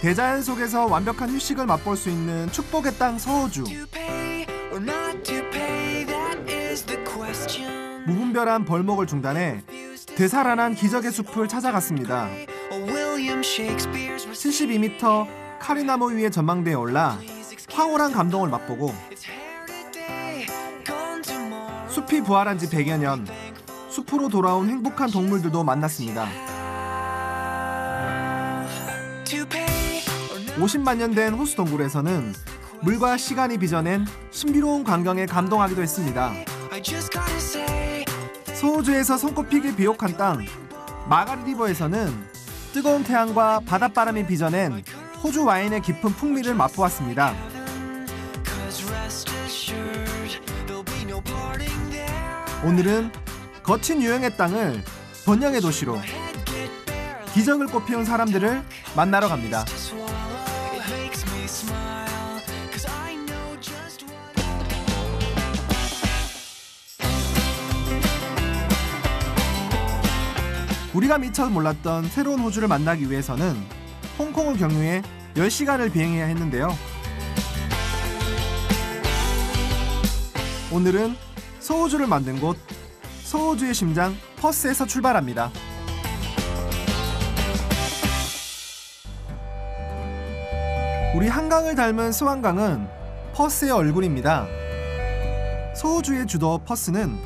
대자연 속에서 완벽한 휴식을 맛볼 수 있는 축복의 땅 서호주. 무분별한 벌목을 중단해 되살아난 기적의 숲을 찾아갔습니다. 72m 카리나무 위의 전망대에 올라 황홀한 감동을 맛보고 숲이 부활한 지 100여 년, 숲으로 돌아온 행복한 동물들도 만났습니다. 50만 년 된 호수 동굴에서는 물과 시간이 빚어낸 신비로운 광경에 감동하기도 했습니다. 서호주에서 손꼽히길 비옥한 땅 마가리 리버에서는 뜨거운 태양과 바닷바람이 빚어낸 호주 와인의 깊은 풍미를 맛보았습니다. 오늘은 거친 유형의 땅을 번영의 도시로 기적을 꽃피운 사람들을 만나러 갑니다. 우리가 미처 몰랐던 새로운 호주를 만나기 위해서는 홍콩을 경유해 10시간을 비행해야 했는데요. 오늘은 서호주를 만든 곳, 서호주의 심장 퍼스에서 출발합니다. 우리 한강을 닮은 스완강은 퍼스의 얼굴입니다. 서호주의 주도 퍼스는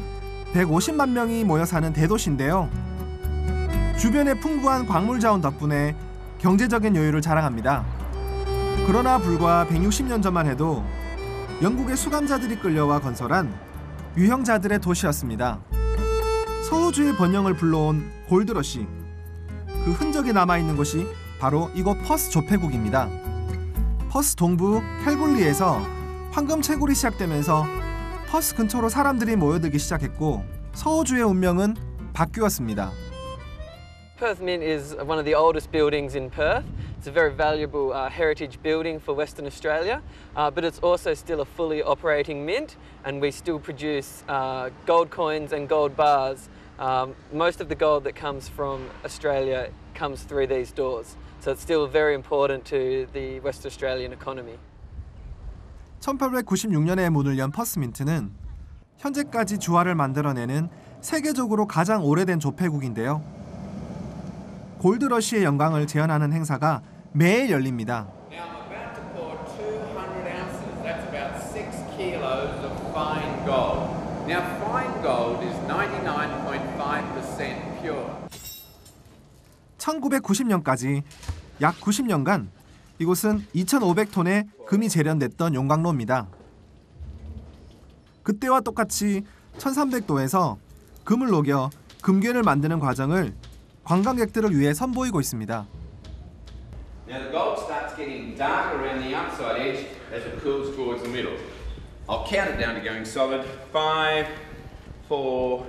150만 명이 모여 사는 대도시인데요. 주변의 풍부한 광물 자원 덕분에 경제적인 여유를 자랑합니다. 그러나 불과 160년 전만 해도 영국의 수감자들이 끌려와 건설한 유형자들의 도시였습니다. 서호주의 번영을 불러온 골드러시, 그 흔적이 남아있는 곳이 바로 이곳 퍼스 조폐국입니다. 퍼스 동부 캘굴리에서 황금 채굴이 시작되면서 퍼스 근처로 사람들이 모여들기 시작했고 서호주의 운명은 바뀌었습니다. Perth Mint is one of the oldest buildings in Perth. It's a very valuable heritage building for Western Australia, but it's also still a fully operating mint, and we still produce gold coins and gold bars. Most of the gold that comes from Australia comes through these doors, so it's still very important to the West Australian economy. 1896년에 문을 연 퍼스민트는 현재까지 주화를 만들어내는 세계적으로 가장 오래된 조폐국인데요. 골드러시의 영광을 재현하는 행사가 매일 열립니다. Now I'm about to pour 200 ounces. That's about 6 kilos of fine gold. Now fine gold is 99.5% pure. 1990년까지 약 90년간 이곳은 2,500톤의 금이 재련됐던 용광로입니다. 그때와 똑같이 1300도에서 금을 녹여 금괴를 만드는 과정을 관광객들을 위해 선보이고 있습니다. Now the gold starts getting darker around the outside edge as it cools towards the middle. I'll count it down to going solid. 5, 4,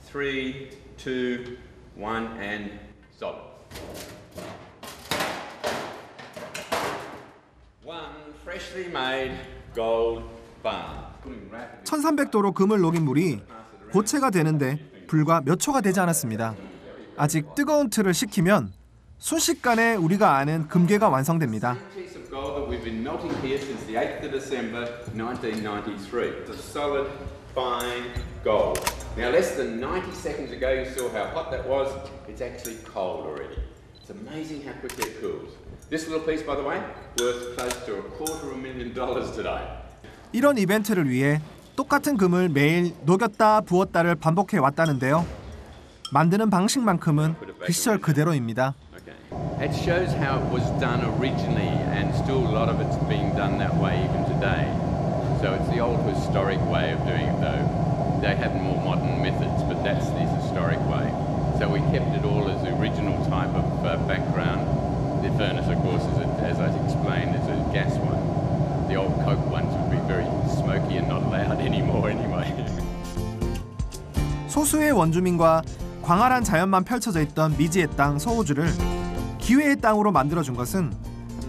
3, 2, 1 and solid. One freshly made gold bar. 1300도로 금을 녹인 물이 고체가 되는데 불과 몇 초가 되지 않았습니다. 아직 뜨거운 틀을 식히면 순식간에 우리가 아는 금괴가 완성됩니다. Piece of gold that we've been melting here since the 8th of December 1993. It's a solid, fine gold. Now less than 90 seconds ago you saw how hot that was. It's actually cold already. It's amazing how quickly it cools. This little piece, by the way, worth close to $250,000 today. 이런 이벤트를 위해 똑같은 금을 매일 녹였다 부었다를 반복해 왔다는데요. 만드는 방식만큼은 그 시절 그대로입니다. It shows how it was done originally, and still a lot of it's being done that way even today. So it's the old historic way of doing it, though. They have more modern methods, but that's the historic way. So we kept it all as the original type of background. The furnace, of course, as I explained, is a gas one. The old coke ones would be very smoky and not loud anymore anyway. 소수의 원주민과 광활한 자연만 펼쳐져 있던 미지의 땅 서호주를 기회의 땅으로 만들어준 것은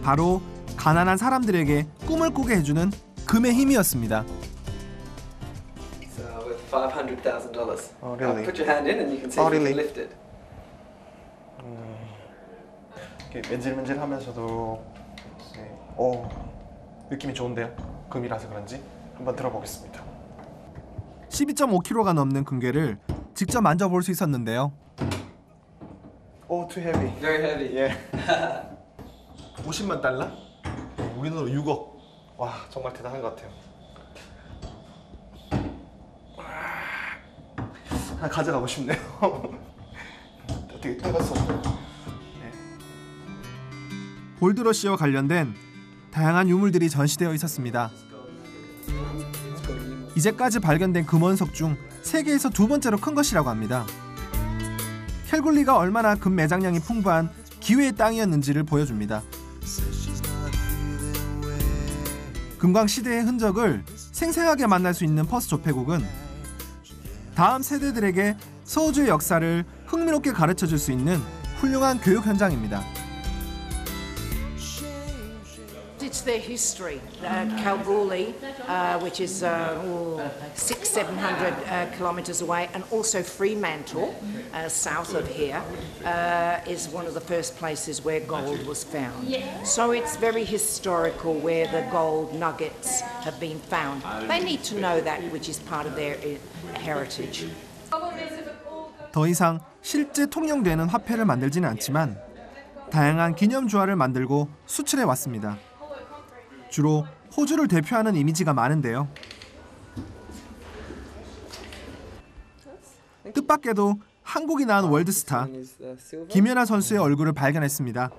바로 가난한 사람들에게 꿈을 꾸게 해주는 금의 힘이었습니다. It's worth $500,000. Oh, really? Put your hand in and you can see Oh, if you really? can lift it. 이렇게 맨질맨질하면서도 느낌이 좋은데요? 금이라서 그런지 한번 들어보겠습니다. 12.5kg가 넘는 금괴를 직접 만져볼 수 있었는데요. too heavy. Very heavy. 예. 50만 달러? 우리나라로 6억. 와, 정말 대단한 것 같아요. 하나 가져가고 싶네요. 되게 뜨겁어. 골드러시와 관련된 다양한 유물들이 전시되어 있었습니다. 이제까지 발견된 금원석 중 세계에서 두 번째로 큰 것이라고 합니다. 캘굴리가 얼마나 금 매장량이 풍부한 기회의 땅이었는지를 보여줍니다. 금광 시대의 흔적을 생생하게 만날 수 있는 퍼스 조폐국은 다음 세대들에게 서우주의 역사를 흥미롭게 가르쳐줄 수 있는 훌륭한 교육 현장입니다. It's their history. Kalgoorlie, which is 600-700 kilometres away, and also Fremantle, south of here, is one of the first places where gold was found. So it's very historical where the gold nuggets have been found. They need to know that, which is part of their heritage. 더 이상 실제 통용되는 화폐를 만들지는 않지만 다양한 기념 주화를 만들고 수출해 왔습니다. 주로 호주를 대표하는 이미지가 많은데요. 뜻밖에도 한국이 낳은 월드스타 김연아 선수의 얼굴을 발견했습니다.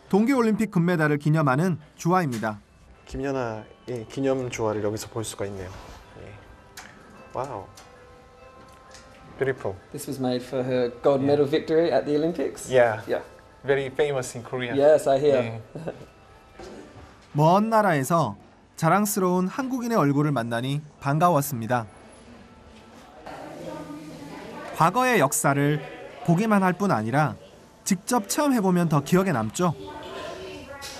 동계올림픽 금메달을 기념하는 주화입니다. 김연아의 기념 주화를 여기서 볼 수가 있네요. 와우. Beautiful. This was made for her gold medal victory at the Olympics. Yeah. Yeah. Very famous in Korea. Yes, I hear. 먼 나라에서 자랑스러운 한국인의 얼굴을 만나니 반가웠습니다. 과거의 역사를 보기만 할 뿐 아니라 직접 체험해보면 더 기억에 남죠.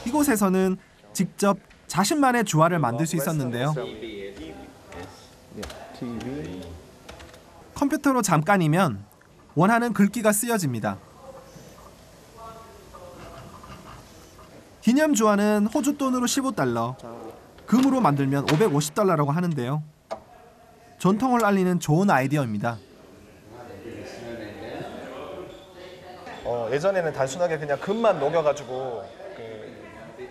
이곳에서는 직접 자신만의 주화를 만들 수 있었는데요. 컴퓨터로 잠깐이면 원하는 글귀가 쓰여집니다. 기념 주화는 호주 돈으로 15달러, 금으로 만들면 550달러라고 하는데요. 전통을 알리는 좋은 아이디어입니다. 예전에는 단순하게 그냥 금만 녹여가지고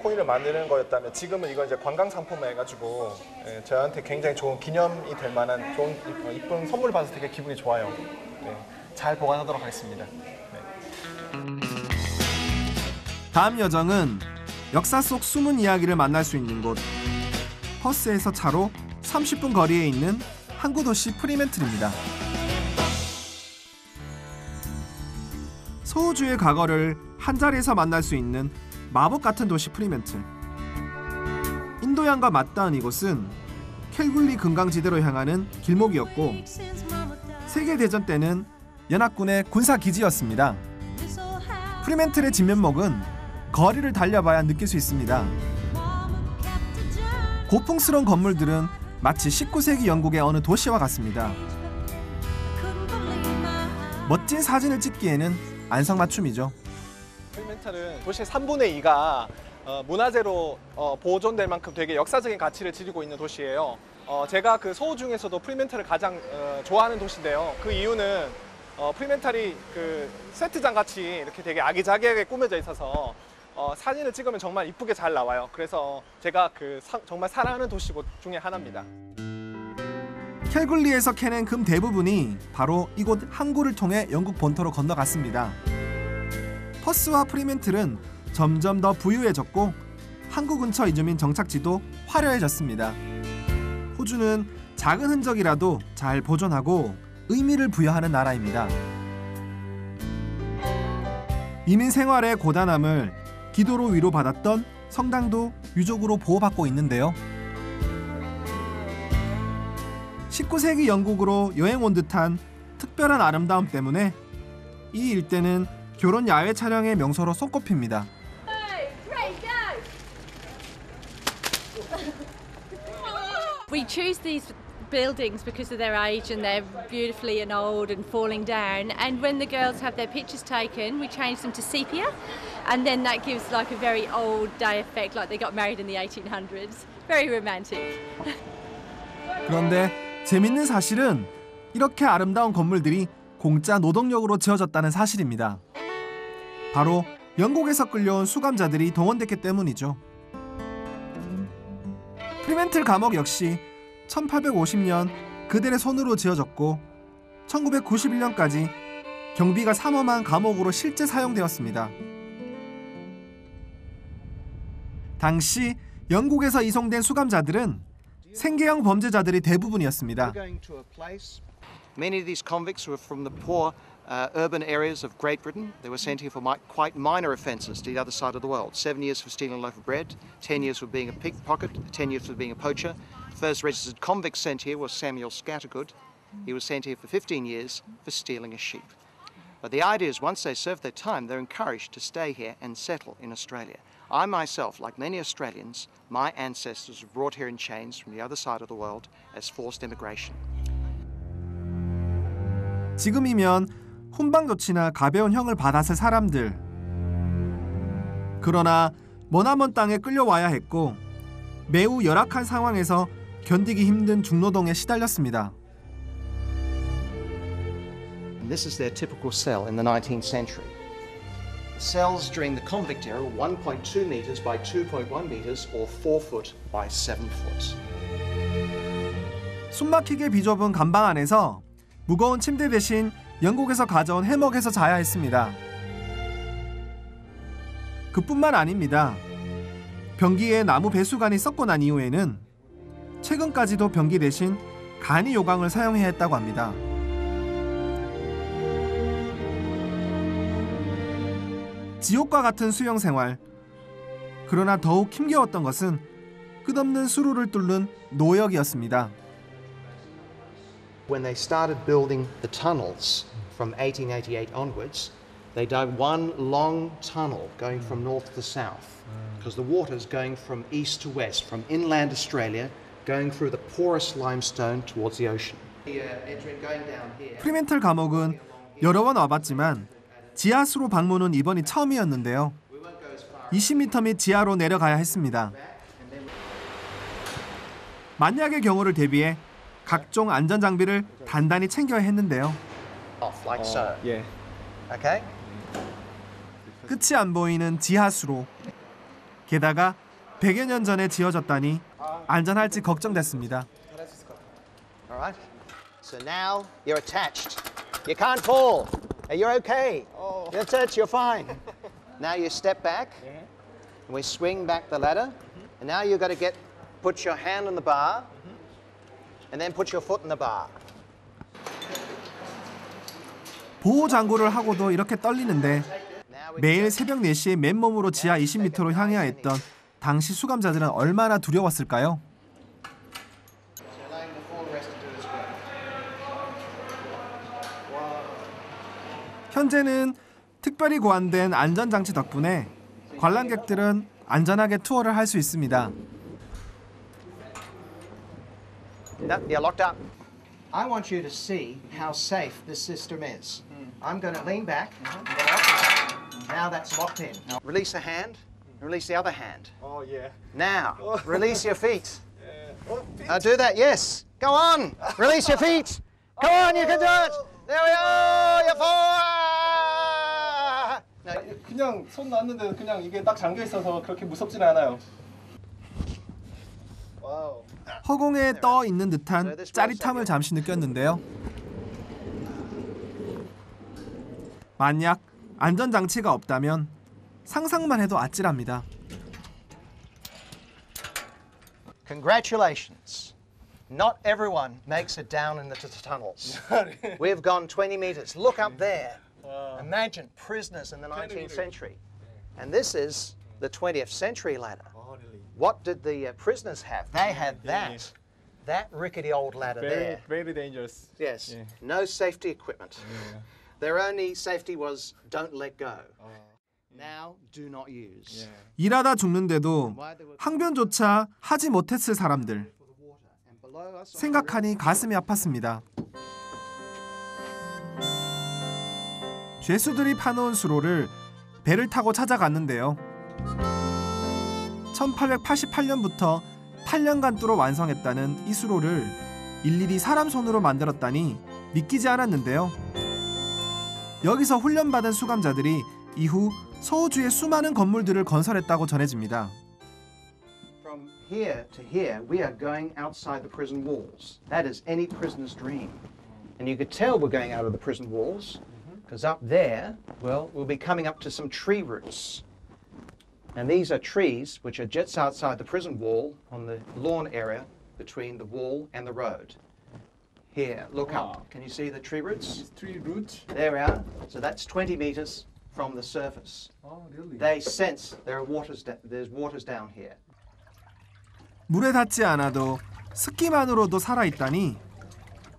코인을 만드는 거였다면 지금은 이거 이제 관광 상품화 해가지고 저한테 굉장히 좋은 기념이 될 만한 좋은 이쁜 선물 받아서 되게 기분이 좋아요. 잘 보관하도록 하겠습니다. 다음 여정은 역사 속 숨은 이야기를 만날 수 있는 곳 퍼스에서 차로 30분 거리에 있는 항구 도시 프리맨틀입니다. 서우주의 과거를 한자리에서 만날 수 있는 마법 같은 도시 프리맨틀. 인도양과 맞닿은 이곳은 캘굴리 금강지대로 향하는 길목이었고 세계대전 때는 연합군의 군사기지였습니다. 프리맨틀의 진면목은 거리를 달려봐야 느낄 수 있습니다. 고풍스러운 건물들은 마치 19세기 영국의 어느 도시와 같습니다. 멋진 사진을 찍기에는 안성맞춤이죠. 프리맨틀은 도시의 3분의 2가 문화재로 보존될 만큼 되게 역사적인 가치를 지니고 있는 도시예요. 제가 그 서울 중에서도 프리맨틀을 가장 좋아하는 도시인데요. 그 이유는 프리맨틀이 그 세트장 같이 이렇게 되게 아기자기하게 꾸며져 있어서 사진을 찍으면 정말 이쁘게 잘 나와요. 그래서 제가 정말 사랑하는 도시곳 중에 하나입니다. 캘굴리에서 캐낸 금 대부분이 바로 이곳 항구를 통해 영국 본토로 건너갔습니다. 퍼스와 프리맨틀은 점점 더 부유해졌고 항구 근처 이주민 정착지도 화려해졌습니다. 호주는 작은 흔적이라도 잘 보존하고 의미를 부여하는 나라입니다. 이민 생활의 고단함을 기도로 위로받았던 성당도 유족으로 보호받고 있는데요. 19세기 영국으로 여행 온 듯한 특별한 아름다움 때문에 이 일대는 결혼 야외 촬영의 명소로 손꼽힙니다. We choose these buildings because of their age and they're beautifully and old and falling down. And when the girls have their pictures taken, we change them to sepia, and then that gives like a very old day effect, like they got married in the 1800s. Very romantic. 그런데 재밌는 사실은 이렇게 아름다운 건물들이 공짜 노동력으로 지어졌다는 사실입니다. 바로 영국에서 끌려온 수감자들이 동원됐기 때문이죠. 프리멘틀 감옥 역시 1850년 그들의 손으로 지어졌고 1991년까지 경비가 삼엄한 감옥으로 실제 사용되었습니다. 당시 영국에서 이송된 수감자들은 생계형 범죄자들이 대부분이었습니다. Many of these convicts were from the poor urban areas of Great Britain. They were sent here for quite minor offences to the other side of the world. 7 years for stealing a loaf of bread, 10 years for being a pickpocket, 10 years for being a poacher. First registered convict sent here was Samuel Scattergood. He was sent here for 15 years for stealing a sheep. But the idea is once they serve their time, they're encouraged to stay here and settle in Australia. I myself, like many Australians, my ancestors were brought here in chains from the other side of the world as forced immigration. 지금이면 훈방 조치나 가벼운 형을 받았을 사람들. 그러나 머나먼 땅에 끌려와야 했고 매우 열악한 상황에서 견디기 힘든 중노동에 시달렸습니다. This is their typical cell in the 19th century. Cells during the convict era were 1.2 meters by 2.1 meters or 4 foot by 7 foot. 숨막히게 비좁은 감방 안에서 무거운 침대 대신 영국에서 가져온 해먹에서 자야 했습니다. 그뿐만 아닙니다. 변기에 나무 배수관이 썩고 난 이후에는 최근까지도 변기 대신 간이 요강을 사용해야 했다고 합니다. 지옥과 같은 수용 생활. 그러나 더욱 힘겨웠던 것은 끝없는 수로를 뚫는 노역이었습니다. When they started building the tunnels from 1888 onwards, they dug one long tunnel going from north to south because the water's going from east to west, from inland Australia, going through the porous limestone towards the ocean. 프리멘틀 감옥은 여러 번 와봤지만 지하수로 방문은 이번이 처음이었는데요. 20m 밑 지하로 내려가야 했습니다. 만약의 경우를 대비해 각종 안전 장비를 단단히 챙겨야 했는데요. Like so. Okay? 끝이 안 보이는 지하수로. 게다가 100여 년 전에 지어졌다니 안전할지 걱정됐습니다. All right. So now you're attached. You can't fall. You're okay. That's it. You're fine. Now you step back, and we swing back the ladder, and now you've got to put your hand on the bar, and then put your foot in the bar. 보호 장구를 하고도 이렇게 떨리는데 매일 새벽 4시에 맨몸으로 지하 20m로 향해야 했던 당시 수감자들은 얼마나 두려웠을까요? 현재는 특별히 고안된 안전장치 덕분에 관람객들은 안전하게 투어를 할 수 있습니다. You're locked up. I want you to see how safe this system is. I'm going to lean back. Now that's locked in. Release a hand. Release the other hand. Oh yeah. Now, release your feet. Do that, yes. Go on. Release your feet. Come on, you can do it. There we go. You're forward. 그냥 손 놨는데 그냥 이게 딱 잠겨 있어서 그렇게 무섭진 않아요. 와우. 허공에 떠 있는 듯한 짜릿함을 잠시 느꼈는데요. 만약 안전장치가 없다면 상상만 해도 아찔합니다. Congratulations. Not everyone makes it down into the tunnels. We've gone 20 meters. Look up there. Imagine prisoners in the 19th century. And this is the 20th century ladder. What did the prisoners have? They had that rickety old ladder there. Very dangerous. Yes. No safety equipment. Their only safety was don't let go. Now do not use. 일하다 죽는데도 항변조차 하지 못했을 사람들. 생각하니 가슴이 아팠습니다. 죄수들이 파놓은 수로를 배를 타고 찾아갔는데요. 1888년부터 8년간 뚫어 완성했다는 이 수로를 일일이 사람 손으로 만들었다니 믿기지 않았는데요. 여기서 훈련받은 수감자들이 이후 서호주의 수많은 건물들을 건설했다고 전해집니다. From here to here, we are going outside the prison walls. That is any prisoner's dream. And you could tell we're going out of the prison walls, because up there, well, we'll be coming up to some tree roots. And these are trees which are just outside the prison wall on the lawn area between the wall and the road. Here, look up. Can you see the tree roots? Tree root. There we are. So that's 20 meters from the surface. Oh, really? They sense there's waters down here. 물에 닿지 않아도 습기만으로도 살아있다니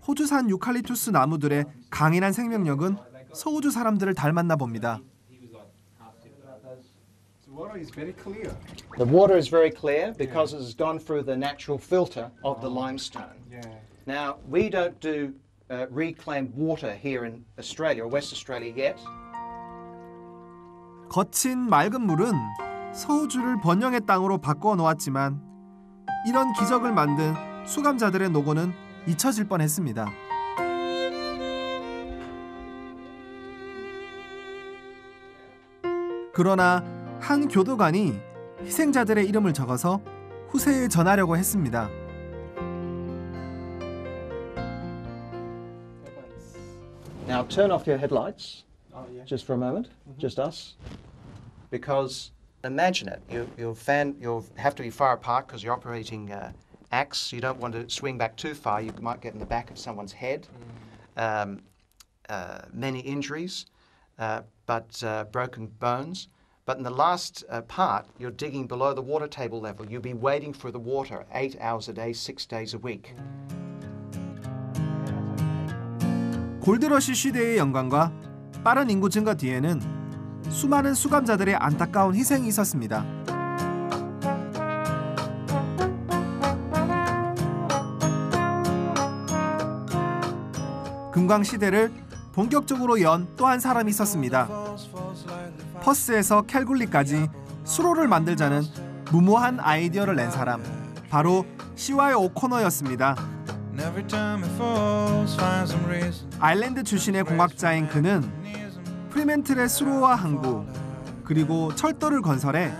호주산 유칼립투스 나무들의 강인한 생명력은 서호주 사람들을 닮았나 봅니다. The water is very clear. The water is very clear because it has gone through the natural filter of the limestone. Yeah. Now, we don't do reclaimed water here in Australia or West Australia yet. 거친 맑은 물은 서호주를 번영의 땅으로 바꿔 놓았지만 이런 기적을 만든 수감자들의 노고는 잊혀질 뻔했습니다. 그러나 한 교도관이 희생자들의 이름을 적어서 후세에 전하려고 했습니다. Now, turn off your headlights Oh, yeah. just for a moment, just us. Because imagine it, you'll have to be far apart because you're operating axe. You don't want to swing back too far. You might get in the back of someone's head. Many injuries, but broken bones. But in the last part, you're digging below the water table level. You'll be waiting for the water 8 hours a day, 6 days a week. 골드러시 시대의 영광과 빠른 인구 증가 뒤에는 수많은 수감자들의 안타까운 희생이 있었습니다. 금광 시대를 본격적으로 연 또 한 사람이 있었습니다. 퍼스에서 캘굴리까지 수로를 만들자는 무모한 아이디어를 낸 사람, 바로 CY 오코너였습니다. 아일랜드 출신의 공학자인 그는 프리맨틀의 수로와 항구 그리고 철도를 건설해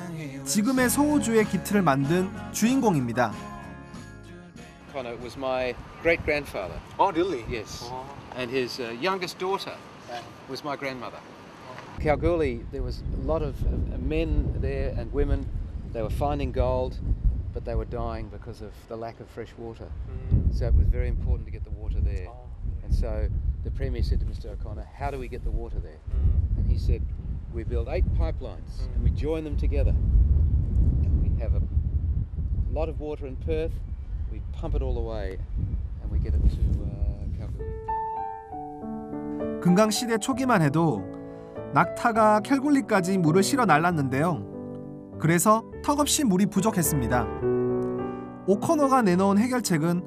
지금의 서호주의 기틀을 만든 주인공입니다. Connor was my great-grandfather. Oh, really? Yes. And his youngest daughter was my grandmother. Kalgoorlie, there was a lot of men there and women. They were finding gold, but they were dying because of the lack of fresh water. So it was very important to get the water there. And so the Premier said to Mr. O'Connor, how do we get the water there? And he said, we build 8 pipelines and we join them together. And we have a lot of water in Perth, we pump it all away and we get it to Kalgoorlie. 금강 시대 초기만 해도 낙타가 캘굴리까지 물을 실어 날랐는데요. 그래서 턱없이 물이 부족했습니다. 오코너가 내놓은 해결책은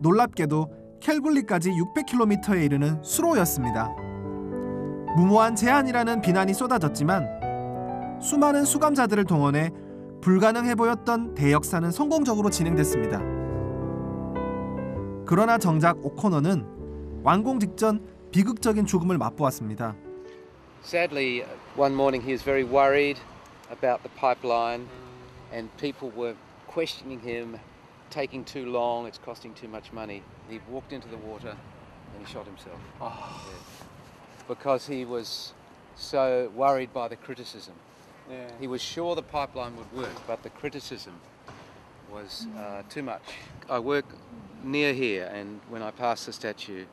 놀랍게도 캘굴리까지 600km에 이르는 수로였습니다. 무모한 제안이라는 비난이 쏟아졌지만 수많은 수감자들을 동원해 불가능해 보였던 대역사는 성공적으로 진행됐습니다. 그러나 정작 오코너는 완공 직전 비극적인 죽음을 맛보았습니다. Sadly, one morning he was very worried about the pipeline and people were questioning him, taking too long, it's costing too much money. He walked into the water and he shot himself. Yeah. Because he was so worried by the criticism. Yeah. He was sure the pipeline would work, but the criticism was too much. I work near here, and when I pass the statue,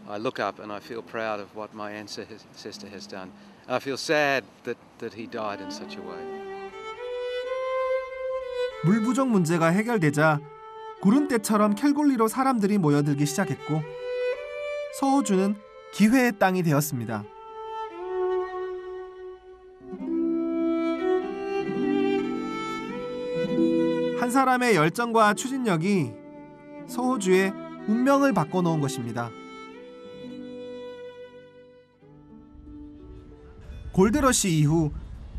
I look up and I feel proud of what my ancestor has done. I feel sad that he died in such a way. 물 부족 문제가 해결되자 구름대처럼 캘굴리로 사람들이 모여들기 시작했고 서호주는 기회의 땅이 되었습니다. 한 사람의 열정과 추진력이 서호주의 운명을 바꿔놓은 것입니다. 골드러시 이후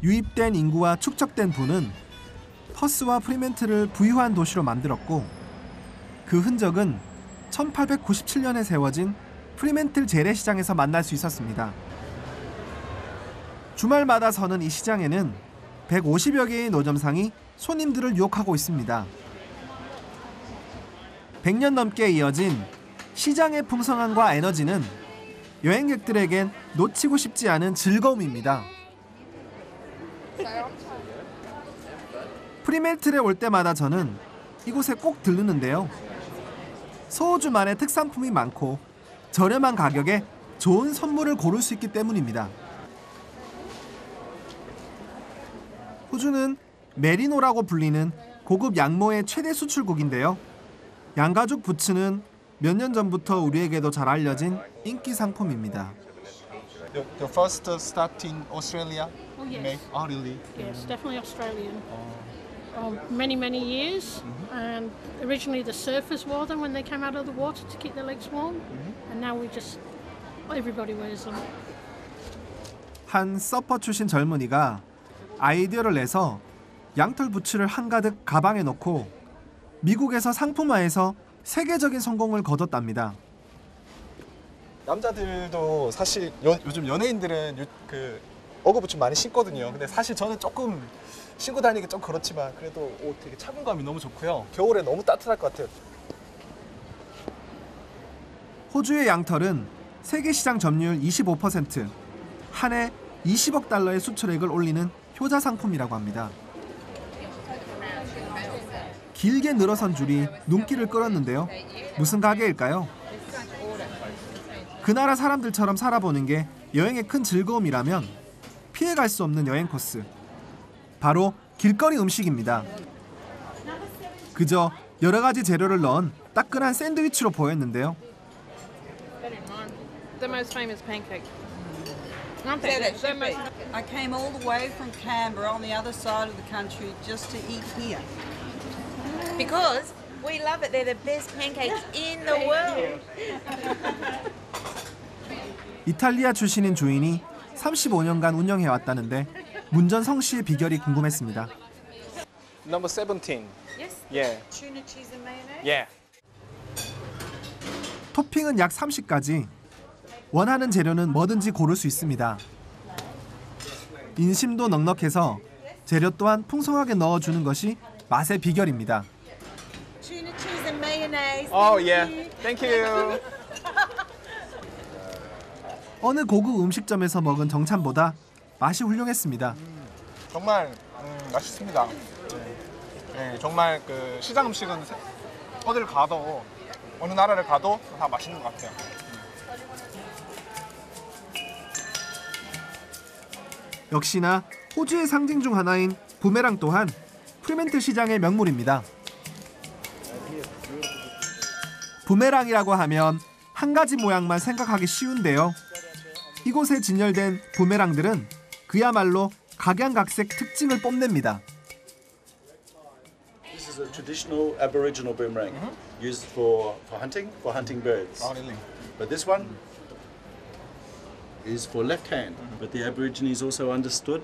유입된 인구와 축적된 부는 퍼스와 프리멘트를 부유한 도시로 만들었고 그 흔적은 1897년에 세워진 프리멘틀 재래시장에서 만날 수 있었습니다. 주말마다 서는 이 시장에는 150여 개의 노점상이 손님들을 유혹하고 있습니다. 100년 넘게 이어진 시장의 풍성함과 에너지는 여행객들에겐 놓치고 싶지 않은 즐거움입니다. 프리멘틀에 올 때마다 저는 이곳에 꼭 들르는데요. 서호주만의 특산품이 많고 저렴한 가격에 좋은 선물을 고를 수 있기 때문입니다. 호주는 메리노라고 불리는 고급 양모의 최대 수출국인데요. 양가죽 부츠는 몇 년 전부터 우리에게도 잘 알려진 인기 상품입니다. The first start in Australia? Oh, yes. Make? Oh, really? Yes, definitely Australian. Many, many years. And originally the surfers wore them when they came out of the water to keep their legs warm. And now everybody wears them. 한 서퍼 출신 젊은이가 아이디어를 내서 양털 부츠를 한가득 가방에 넣고 미국에서 상품화해서 세계적인 성공을 거뒀답니다. 남자들도 사실 요즘 연예인들은 그 어그 부츠 많이 신거든요. 근데 사실 저는 조금 신고 다니기 좀 그렇지만 그래도 옷 되게 착용감이 너무 좋고요. 겨울에 너무 따뜻할 것 같아요. 호주의 양털은 세계 시장 점유율 25%, 한 해 20억 달러의 수출액을 올리는 효자 상품이라고 합니다. 길게 늘어선 줄이 눈길을 끌었는데요. 무슨 가게일까요? 그 나라 사람들처럼 살아보는 게 여행의 큰 즐거움이라면 피해갈 수 없는 여행 코스. 바로 길거리 음식입니다. 그저 여러 가지 재료를 넣은 따끈한 샌드위치로 보였는데요. The most famous pancake. I came all the way from Canberra on the other side of the country just to eat here. Because we love it. They're the best pancakes in the world. 이탈리아 출신인 주인이 35년간 운영해왔다는데 문전성시의 비결이 궁금했습니다. Number 17. Yes. Yeah. Tuna cheese and mayonnaise. Yeah. 토핑은 약 30가지. 원하는 재료는 뭐든지 고를 수 있습니다. 인심도 넉넉해서 재료 또한 풍성하게 넣어주는 것이 맛의 비결입니다. Tuna cheese and mayonnaise. Oh yeah. Thank you. 어느 고급 음식점에서 먹은 정찬보다 맛이 훌륭했습니다. 정말 맛있습니다. 네, 정말 그 시장 음식은 어딜 가도 어느 나라를 가도 다 맛있는 것 같아요. 역시나 호주의 상징 중 하나인 부메랑 또한 프리멘틀 시장의 명물입니다. 부메랑이라고 하면 한 가지 모양만 생각하기 쉬운데요. 이곳에 진열된 부메랑들은 그야말로 각양각색 특징을 뽐냅니다. This is a traditional Aboriginal boomerang used for hunting birds. Oh, really? But this one is for left hand. But the Aborigines also understood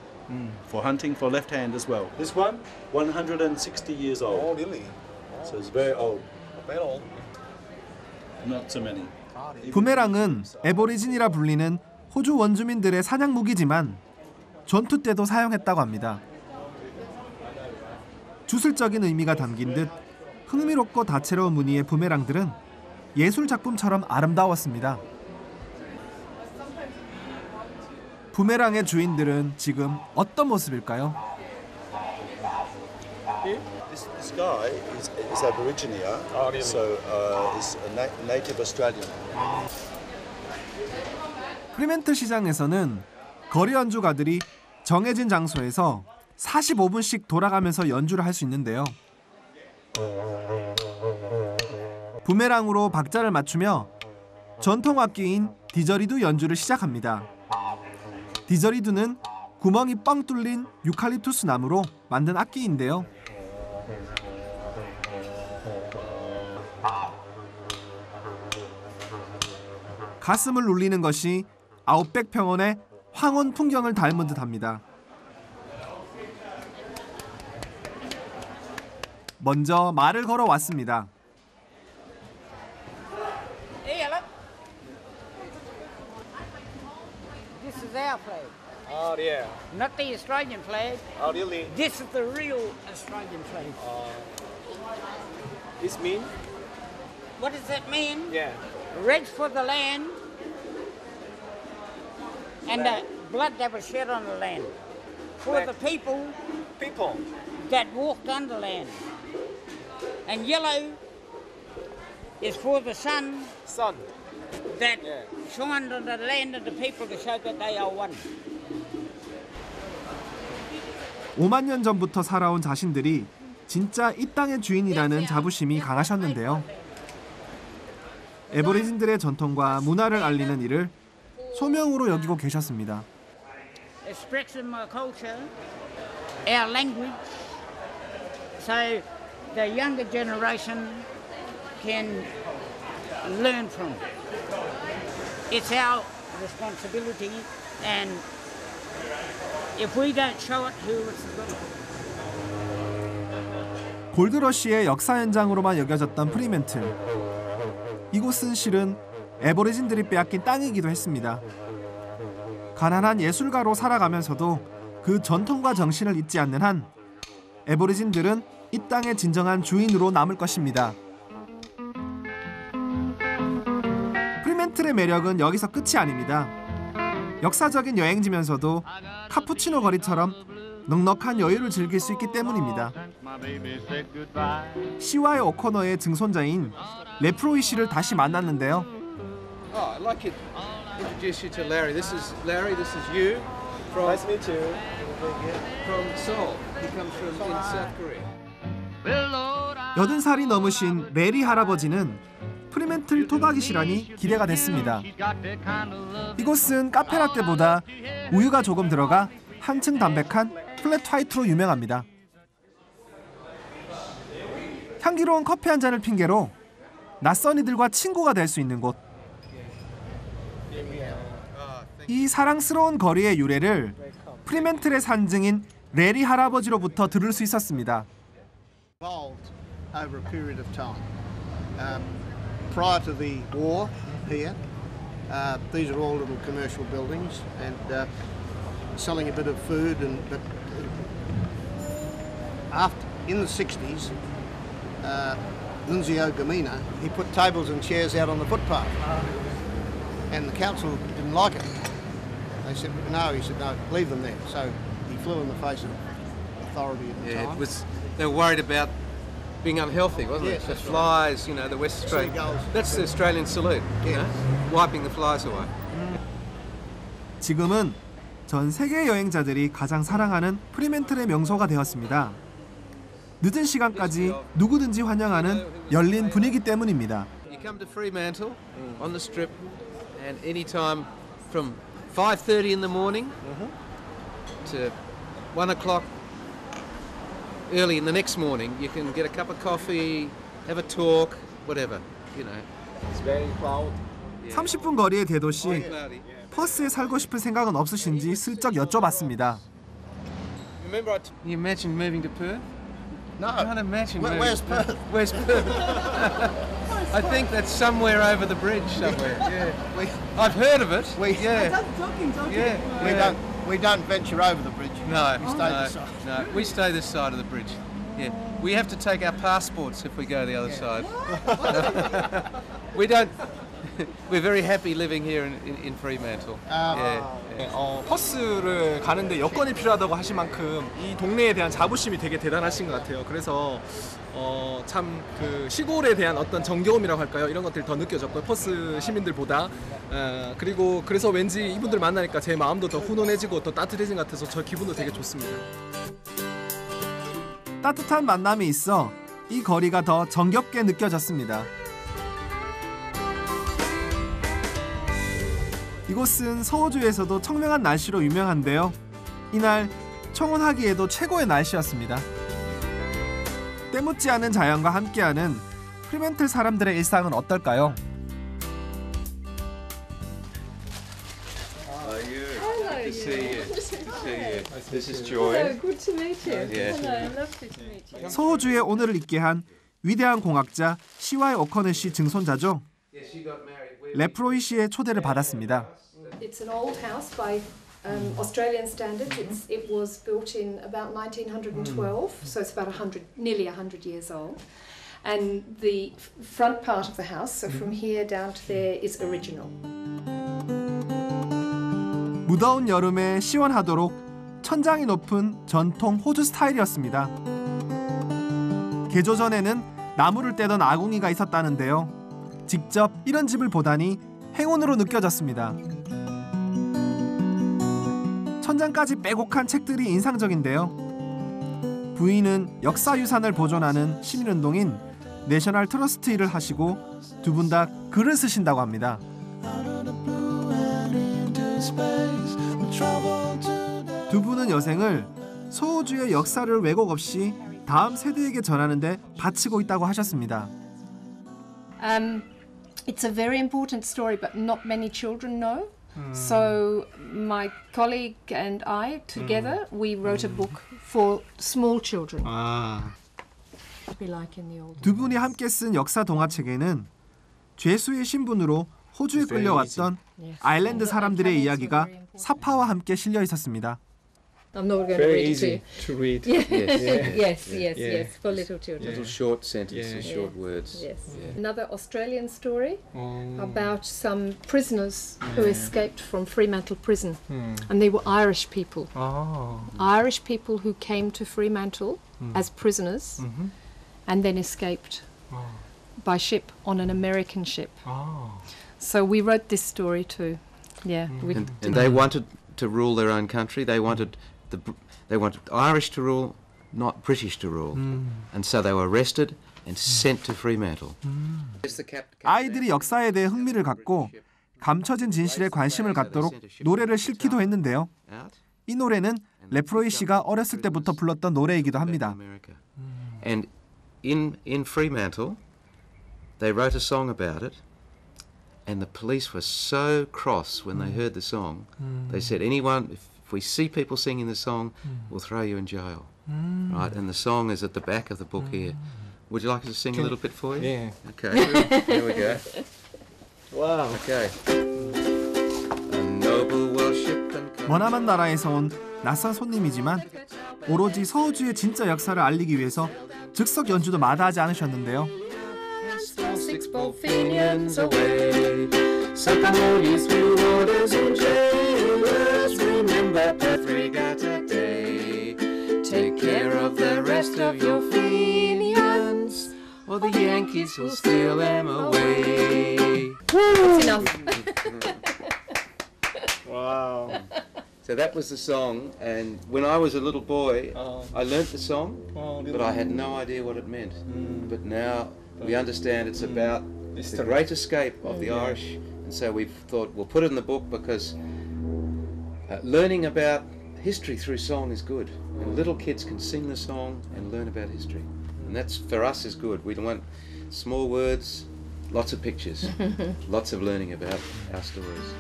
for hunting for left hand as well. This one, 160 years old. Oh, really? So it's very old. Very old. Not so many. 부메랑은 애보리진이라 불리는 호주 원주민들의 사냥 무기지만 전투 때도 사용했다고 합니다. 주술적인 의미가 담긴 듯 흥미롭고 다채로운 무늬의 부메랑들은 예술 작품처럼 아름다웠습니다. 부메랑의 주인들은 지금 어떤 모습일까요? This guy is Aborigine, so is a native Australian. 프리멘틀 시장에서는 거리 연주가들이 정해진 장소에서 45분씩 돌아가면서 연주를 할 수 있는데요. 부메랑으로 박자를 맞추며 전통 악기인 디저리두 연주를 시작합니다. 디저리두는 구멍이 뻥 뚫린 유칼립투스 나무로 만든 악기인데요. 가슴을 울리는 것이 아웃백 평원의 황혼 풍경을 닮은 듯합니다. 먼저 말을 걸어 왔습니다. This is our flag. Oh, yeah. Not the Australian flag. Oh, really? This is the real Australian flag. This mean? What does that mean? Yeah. Red for the land and the blood that was shed on the land. For the people that walked on the land. And yellow is for the sun that shined on the land of the people to show that they are one. 5만 년 전부터 살아온 자신들이 진짜 이 땅의 주인이라는 자부심이 강하셨는데요. 애보리진들의 전통과 문화를 알리는 일을 소명으로 여기고 계셨습니다. Expressing my culture, our language, so the younger generation can learn from. It's our responsibility, and if we don't show it, who is going to? 골드러시의 역사 현장으로만 여겨졌던 프리맨틀. 이곳은 실은 애보리진들이 빼앗긴 땅이기도 했습니다. 가난한 예술가로 살아가면서도 그 전통과 정신을 잊지 않는 한 애보리진들은 이 땅의 진정한 주인으로 남을 것입니다. 프리맨틀의 매력은 여기서 끝이 아닙니다. 역사적인 여행지면서도 카푸치노 거리처럼 넉넉한 여유를 즐길 수 있기 때문입니다. 시와의 오코너의 증손자인 레프로이 씨를 다시 만났는데요. Oh, I'd like to introduce you to Larry. This is Larry. This is you. From, Nice to meet you. From Seoul. He comes from in South Korea. 80살이 넘으신 레리 할아버지는 프리맨틀 토박이시라니 기대가 됐습니다. 이곳은 카페라떼보다 우유가 조금 들어가 한층 담백한 플랫 화이트로 유명합니다. 향기로운 커피 한 잔을 핑계로 낯선 이들과 친구가 될 수 있는 곳. 이 사랑스러운 거리의 유래를 프리맨틀의 산증인 레리 할아버지로부터 들을 수 있었습니다. Evolved over a period of time. Prior to the war here, these are all little commercial buildings and selling a bit of food. But after in the 60s, Nunzio Gamina, he put tables and chairs out on the footpath, and the council didn't like it. They said no. He said no, leave them there. So he flew in the face of authority at the time. It was. They were worried about being unhealthy, wasn't it? The flies, you know, the West Australian. That's the Australian salute, you know, wiping the flies away. 지금은 전 세계 여행자들이 가장 사랑하는 프리맨틀의 명소가 되었습니다. 늦은 시간까지 누구든지 환영하는 열린 분위기 때문입니다. You come to Fremantle on the Strip, and any time from 5:30 in the morning to 1 o'clock early in the next morning, you can get a cup of coffee, have a talk, whatever, you know. It's very cloudy. 30분 거리의 대도시 퍼스에 살고 싶은 생각은 없으신지 슬쩍 여쭤봤습니다. Remember, you imagine moving to Perth? No. I can't imagine. Where's Perth? Where's Perth? I think that's somewhere over the bridge somewhere. Yeah. I've heard of it. Yeah. Yeah. We don't venture over the bridge. No. We stay this side. No. We stay this side of the bridge. Yeah. We have to take our passports if we go the other side. We don't. We're very happy living here in Fremantle. 퍼스를 가는데 여권이 필요하다고 하신 만큼 이 동네에 대한 자부심이 되게 대단하신 것 같아요. 그래서 참 그 시골에 대한 어떤 정겨움이라고 할까요? 이런 것들이 더 느껴졌고요. 퍼스 시민들보다. 그리고 그래서 왠지 이분들 만나니까 제 마음도 더 훈훈해지고 더 따뜻해진 것 같아서 저 기분도 되게 좋습니다. 따뜻한 만남이 있어 이 거리가 더 정겹게 느껴졌습니다. 이곳은 서호주에서도 청명한 날씨로 유명한데요. 이날 청혼하기에도 최고의 날씨였습니다. 때묻지 않은 자연과 함께하는 프리맨틀 사람들의 일상은 어떨까요? to see you. This is Joy. Good to meet you. Yeah. Hello, lovely to meet you. 소호주의 오늘을 있게 한 위대한 공학자 C.Y. 오커넬 씨 증손자죠. 레프로이 씨의 초대를 받았습니다. It's an old house by Australian standards. It was built in about 1912, so it's about nearly 100 years old. And the front part of the house, so from here down to there, is original. 무더운 여름에 시원하도록 천장이 높은 전통 호주 스타일이었습니다. 개조 전에는 나무를 떼던 아궁이가 있었다는데요. 직접 이런 집을 보다니 행운으로 느껴졌습니다. 천장까지 빼곡한 책들이 인상적인데요. 부인은 역사유산을 보존하는 시민운동인 내셔널 트러스트 일을 하시고 두 분 다 글을 쓰신다고 합니다. 두 분은 여생을 소호주의 역사를 왜곡 없이 다음 세대에게 전하는 데 바치고 있다고 하셨습니다. It's a very important story, but not many children know. So my colleague and I together, we wrote a book for small children. Be like in the old. 두 분이 함께 쓴 역사 동화책에는 죄수의 신분으로 호주에 끌려왔던 아일랜드 사람들의 이야기가 사파와 함께 실려 있었습니다. I'm not going Very to read easy it to read. Yes, for little children. Little short sentences, short words. Yes. Another Australian story about some prisoners who escaped from Fremantle prison, and they were Irish people. Irish people who came to Fremantle as prisoners, and then escaped by ship on an American ship. So we wrote this story too. Yeah, And they wanted to rule their own country. They wanted Irish to rule, not British to rule. And so they were arrested and sent to Fremantle. 아이들이 역사에 대해 흥미를 갖고 감춰진 진실에 관심을 갖도록 노래를 실기도 했는데요. 이 노래는 레프로이 씨가 어렸을 때부터 불렀던 노래이기도 합니다. And in Fremantle, they wrote a song about it. And the police were so cross when they heard the song. They said, anyone, if we see people singing the song, we'll throw you in jail. Right, and the song is at the back of the book here. Would you like us to sing a little bit for you? Yeah. Okay, here we go. Wow. Okay. A noble Welsh ship and 머나먼 나라에서 온 낯선 손님이지만 오로지 서호주의 진짜 역사를 알리기 위해서 즉석 연주도 마다하지 않으셨는데요. Six-bold Fenians away, Sakamonies through waters and jailers. Remember Perth Regatta Day. Take care of the rest of your Fenians, or the Yankees will steal them away. That's enough. Wow. So that was the song, and when I was a little boy, I learnt the song, but I had no idea what it meant. But now we understand it's about the great escape of the Irish, and so we've thought we'll put it in the book because learning about history through song is good. And little kids can sing the song and learn about history, and that's for us is good. We don't want small words, lots of pictures, lots of learning about our stories.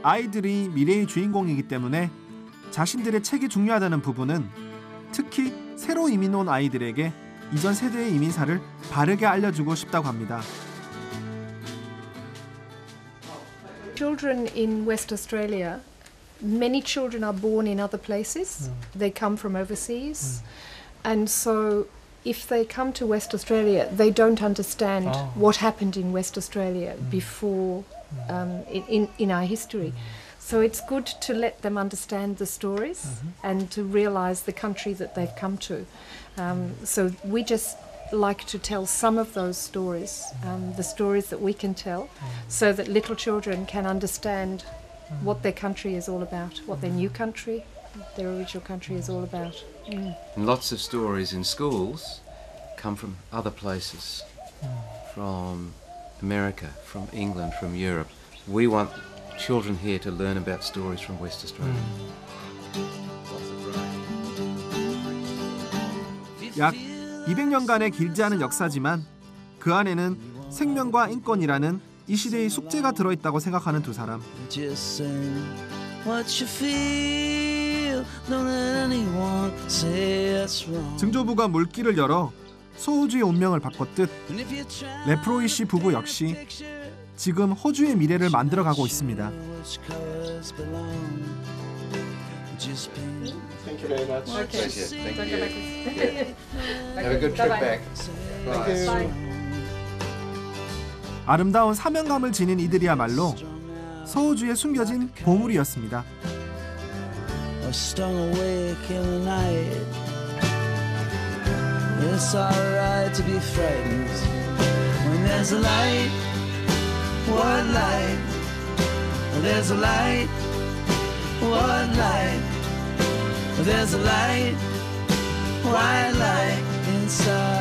아이들이 미래의 주인공이기 때문에 자신들의 책이 중요하다는 부분은 특히 새로 이민 온 아이들에게 이전 세대의 이민사를 바르게 알려주고 싶다고 합니다. Children in West Australia, many children are born in other places. They come from overseas. And so if they come to West Australia, they don't understand what happened in West Australia before in our history. So it's good to let them understand the stories and to realize the country that they've come to. So we just like to tell some of those stories, the stories that we can tell, so that little children can understand what their country is all about, what their new country, their original country is all about. And lots of stories in schools come from other places, from America, from England, from Europe. We want children here to learn about stories from West Australia. 약 200년간의 길지 않은 역사지만 그 안에는 생명과 인권이라는 이 시대의 숙제가 들어있다고 생각하는 두 사람. Just sing what you feel. Don't let anyone say it's wrong. 증조부가 물길을 열어 소호주의 운명을 바꿨듯 레프로이 씨 부부 역시 지금 호주의 미래를 만들어가고 있습니다. Thank you very much. Okay. Thank you. Have a good trip back. Bye. 아름다운 사명감을 지닌 이들이야말로 소호주의 숨겨진 보물이었습니다. Stung awake in the night. It's alright to be frightened when there's a light. What light? There's a light. What light? There's a light. White light inside.